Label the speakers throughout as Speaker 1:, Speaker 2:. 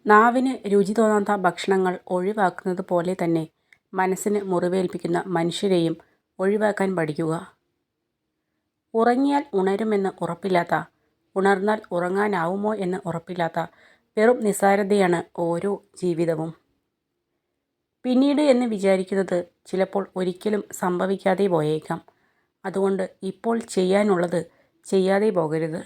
Speaker 1: നാവിന് രുചി തോന്നാത്ത ഭക്ഷണങ്ങൾ ഒഴിവാക്കുന്നത് പോലെ തന്നെ മനസ്സിന് മുറിവേൽപ്പിക്കുന്ന മനുഷ്യരെയും ഒഴിവാക്കാൻ പഠിക്കുക. ഉറങ്ങിയാൽ ഉണരുമെന്ന് ഉറപ്പില്ലാത്ത, ഉണർന്നാൽ ഉറങ്ങാനാവുമോ എന്ന് ഉറപ്പില്ലാത്ത വെറും നിസ്സാരതയാണ് ഓരോ ജീവിതവും. പിന്നീട് എന്ന് വിചാരിക്കുന്നത് ചിലപ്പോൾ ഒരിക്കലും സംഭവിക്കാതെ പോയേക്കാം. അതുകൊണ്ട് ഇപ്പോൾ ചെയ്യാനുള്ളത് ചെയ്യാതെ പോകരുത്.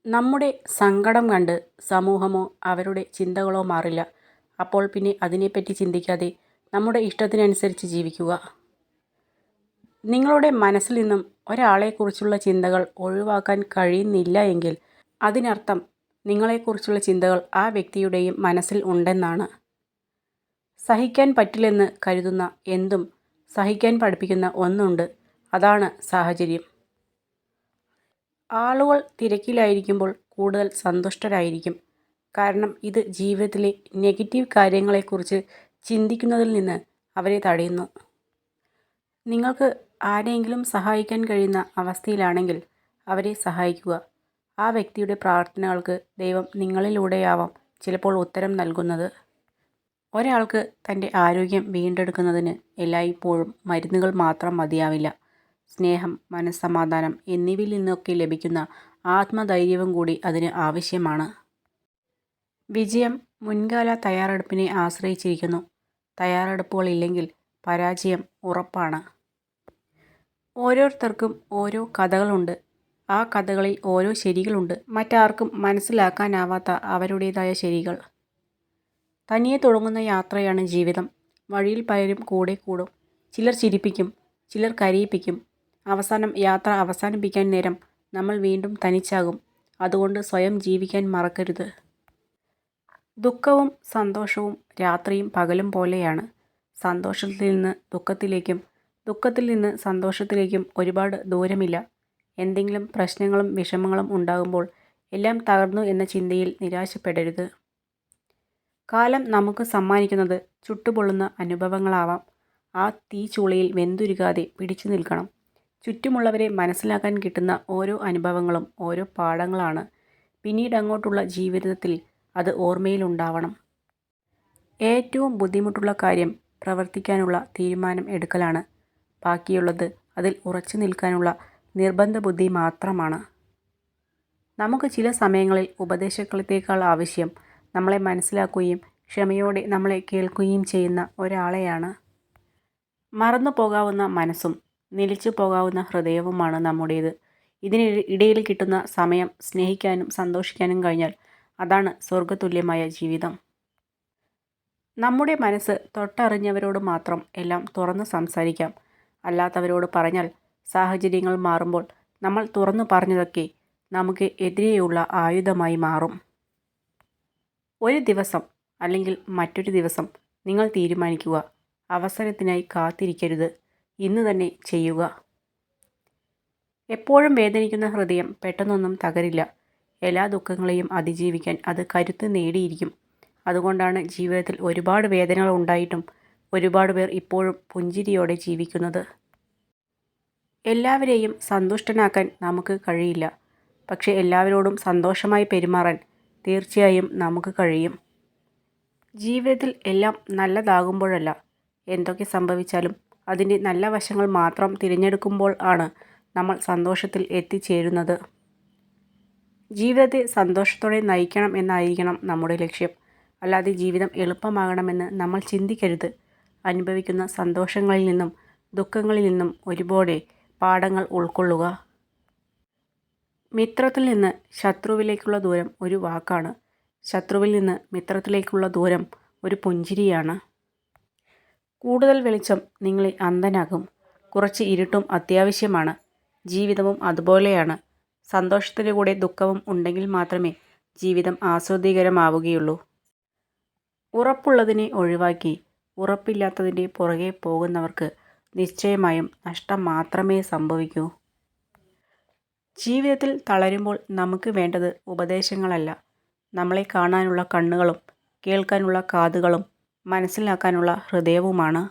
Speaker 1: നമ്മുടെ സങ്കടം കണ്ട് സമൂഹമോ അവരുടെ ചിന്തകളോ മാറില്ല. അപ്പോൾ പിന്നെ അതിനെപ്പറ്റി ചിന്തിക്കാതെ നമ്മുടെ ഇഷ്ടത്തിനനുസരിച്ച് ജീവിക്കുക. നിങ്ങളുടെ മനസ്സിൽ നിന്നും ഒരാളെക്കുറിച്ചുള്ള ചിന്തകൾ ഒഴിവാക്കാൻ കഴിയുന്നില്ല എങ്കിൽ അതിനർത്ഥം നിങ്ങളെക്കുറിച്ചുള്ള ചിന്തകൾ ആ വ്യക്തിയുടെയും മനസ്സിൽ ഉണ്ടെന്നാണ്. സഹിക്കാൻ പറ്റില്ലെന്ന് കരുതുന്ന എന്തും സഹിക്കാൻ പഠിപ്പിക്കുന്ന ഒന്നുണ്ട്. അതാണ് സാഹചര്യം. ആളുകൾ തിരക്കിലായിരിക്കുമ്പോൾ കൂടുതൽ സന്തുഷ്ടരായിരിക്കും. കാരണം ഇത് ജീവിതത്തിലെ നെഗറ്റീവ് കാര്യങ്ങളെക്കുറിച്ച് ചിന്തിക്കുന്നതിൽ നിന്ന് അവരെ തടയുന്നു. നിങ്ങൾക്ക് ആരെയെങ്കിലും സഹായിക്കാൻ കഴിയുന്ന അവസ്ഥയിലാണെങ്കിൽ അവരെ സഹായിക്കുക. ആ വ്യക്തിയുടെ പ്രാർത്ഥനകൾക്ക് ദൈവം നിങ്ങളിലൂടെയാവാം ചിലപ്പോൾ ഉത്തരം നൽകുന്നത്. ഒരാൾക്ക് തൻ്റെ ആരോഗ്യം വീണ്ടെടുക്കുന്നതിന് എല്ലായ്പ്പോഴും മരുന്നുകൾ മാത്രം മതിയാവില്ല. സ്നേഹം, മനസ്സമാധാനം എന്നിവയിൽ നിന്നൊക്കെ ലഭിക്കുന്ന ആത്മധൈര്യവും കൂടി അതിന് ആവശ്യമാണ്. വിജയം മുൻകാല തയ്യാറെടുപ്പിനെ ആശ്രയിച്ചിരിക്കുന്നു. തയ്യാറെടുപ്പുകളില്ലെങ്കിൽ പരാജയം ഉറപ്പാണ്. ഓരോരുത്തർക്കും ഓരോ കഥകളുണ്ട്. ആ കഥകളിൽ ഓരോ ശരികളുണ്ട്. മറ്റാർക്കും മനസ്സിലാക്കാനാവാത്ത അവരുടേതായ ശരികൾ. തനിയെ തുടങ്ങുന്ന യാത്രയാണ് ജീവിതം. വഴിയിൽ പലരും കൂടെ കൂടും. ചിലർ ചിരിപ്പിക്കും, ചിലർ കരയിപ്പിക്കും. അവസാനം യാത്ര അവസാനിപ്പിക്കാൻ നേരം നമ്മൾ വീണ്ടും തനിച്ചാകും. അതുകൊണ്ട് സ്വയം ജീവിക്കാൻ മറക്കരുത്. ദുഃഖവും സന്തോഷവും രാത്രിയും പകലും പോലെയാണ്. സന്തോഷത്തിൽ നിന്ന് ദുഃഖത്തിലേക്കും ദുഃഖത്തിൽ നിന്ന് സന്തോഷത്തിലേക്കും ഒരുപാട് ദൂരമില്ല. എന്തെങ്കിലും പ്രശ്നങ്ങളും വിഷമങ്ങളും ഉണ്ടാകുമ്പോൾ എല്ലാം തകർന്നു എന്ന ചിന്തയിൽ നിരാശപ്പെടരുത്. കാലം നമുക്ക് സമ്മാനിക്കുന്നത് ചുട്ടുപൊള്ളുന്ന അനുഭവങ്ങളാവാം. ആ തീച്ചൂളയിൽ വെന്തുരുകാതെ പിടിച്ചു നിൽക്കണം. ചുറ്റുമുള്ളവരെ മനസ്സിലാക്കാൻ കിട്ടുന്ന ഓരോ അനുഭവങ്ങളും ഓരോ പാഠങ്ങളാണ്. പിന്നീടങ്ങോട്ടുള്ള ജീവിതത്തിൽ അത് ഓർമ്മയിലുണ്ടാവണം. ഏറ്റവും ബുദ്ധിമുട്ടുള്ള കാര്യം പ്രവർത്തിക്കാനുള്ള തീരുമാനം എടുക്കലാണ്. ബാക്കിയുള്ളത് അതിൽ ഉറച്ചു നിൽക്കാനുള്ള നിർബന്ധ ബുദ്ധി മാത്രമാണ്. നമുക്ക് ചില സമയങ്ങളിൽ ഉപദേശങ്ങളത്തേക്കാൾ ആവശ്യം നമ്മളെ മനസ്സിലാക്കുകയും ക്ഷമയോടെ നമ്മളെ കേൾക്കുകയും ചെയ്യുന്ന ഒരാളെയാണ്. മറന്നു പോകാവുന്ന മനസ്സും നിലച്ചു പോകാവുന്ന ഹൃദയവുമാണ് നമ്മുടേത്. ഇതിന് ഇടയിൽ കിട്ടുന്ന സമയം സ്നേഹിക്കാനും സന്തോഷിക്കാനും കഴിഞ്ഞാൽ അതാണ് സ്വർഗതുല്യമായ ജീവിതം. നമ്മുടെ മനസ്സ് തൊട്ടറിഞ്ഞവരോട് മാത്രം എല്ലാം തുറന്ന് സംസാരിക്കാം. അല്ലാത്തവരോട് പറഞ്ഞാൽ സാഹചര്യങ്ങൾ മാറുമ്പോൾ നമ്മൾ തുറന്നു പറഞ്ഞതൊക്കെ നമുക്ക് എതിരെയുള്ള ആയുധമായി മാറും. ഒരു ദിവസം അല്ലെങ്കിൽ മറ്റൊരു ദിവസം നിങ്ങൾ തീരുമാനിക്കുക. അവസരത്തിനായി കാത്തിരിക്കരുത്. ഇന്ന് തന്നെ ചെയ്യുക. എപ്പോഴും വേദനിക്കുന്ന ഹൃദയം പെട്ടെന്നൊന്നും തകരില്ല. എല്ലാ ദുഃഖങ്ങളെയും അതിജീവിക്കാൻ അത് കരുത്ത് നേടിയിരിക്കും. അതുകൊണ്ടാണ് ജീവിതത്തിൽ ഒരുപാട് വേദനകൾ ഉണ്ടായിട്ടും ഒരുപാട് പേർ ഇപ്പോഴും പുഞ്ചിരിയോടെ ജീവിക്കുന്നത്. എല്ലാവരെയും സന്തുഷ്ടനാക്കാൻ നമുക്ക് കഴിയില്ല. പക്ഷേ എല്ലാവരോടും സന്തോഷമായി പെരുമാറാൻ തീർച്ചയായും നമുക്ക് കഴിയും. ജീവിതത്തിൽ എല്ലാം നല്ലതാകുമ്പോഴല്ല, എന്തൊക്കെ സംഭവിച്ചാലും അതിൻ്റെ നല്ല വശങ്ങൾ മാത്രം തിരഞ്ഞെടുക്കുമ്പോൾ ആണ് നമ്മൾ സന്തോഷത്തിൽ എത്തിച്ചേരുന്നത്. ജീവിതത്തെ സന്തോഷത്തോടെ നയിക്കണം എന്നായിരിക്കണം നമ്മുടെ ലക്ഷ്യം. അല്ലാതെ ജീവിതം എളുപ്പമാകണമെന്ന് നമ്മൾ ചിന്തിക്കരുത്. അനുഭവിക്കുന്ന സന്തോഷങ്ങളിൽ നിന്നും ദുഃഖങ്ങളിൽ നിന്നും ഒരുപോലെ പാഠങ്ങൾ ഉൾക്കൊള്ളുക. മിത്രത്തിൽ നിന്ന് ശത്രുവിലേക്കുള്ള ദൂരം ഒരു വാക്കാണ്. ശത്രുവിൽ നിന്ന് മിത്രത്തിലേക്കുള്ള ദൂരം ഒരു പുഞ്ചിരിയാണ്. കൂടുതൽ വെളിച്ചം നിങ്ങളെ അന്ധനാകും. കുറച്ച് ഇരുട്ടും അത്യാവശ്യമാണ്. ജീവിതവും അതുപോലെയാണ്. സന്തോഷത്തിൻ്റെ കൂടെ ദുഃഖവും ഉണ്ടെങ്കിൽ മാത്രമേ ജീവിതം ആസ്വാദ്യകരമാവുകയുള്ളൂ. ഉറപ്പുള്ളതിനെ ഒഴിവാക്കി ഉറപ്പില്ലാത്തതിൻ്റെ പുറകെ പോകുന്നവർക്ക് നിശ്ചയമായും നഷ്ടം മാത്രമേ സംഭവിക്കൂ. ജീവിതത്തിൽ തളരുമ്പോൾ നമുക്ക് വേണ്ടത് ഉപദേശങ്ങളല്ല, നമ്മളെ കാണാനുള്ള കണ്ണുകളും കേൾക്കാനുള്ള കാതുകളും മനസ്സിലാക്കാനുള്ള ഹൃദയവുമാണ്.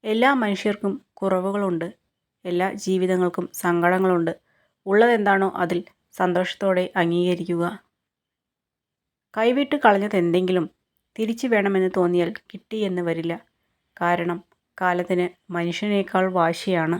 Speaker 1: എല്ലാ മനുഷ്യർക്കും കുറവുകളുണ്ട്. എല്ലാ ജീവിതങ്ങൾക്കും സങ്കടങ്ങളുണ്ട്. ഉള്ളതെന്താണോ അതിൽ സന്തോഷത്തോടെ അംഗീകരിക്കുക. കൈവിട്ട് കളഞ്ഞതെന്തെങ്കിലും തിരിച്ചു വേണമെന്ന് തോന്നിയാൽ കിട്ടിയെന്ന് വരില്ല. കാരണം കാലത്തിന് മനുഷ്യനേക്കാൾ വാശിയാണ്.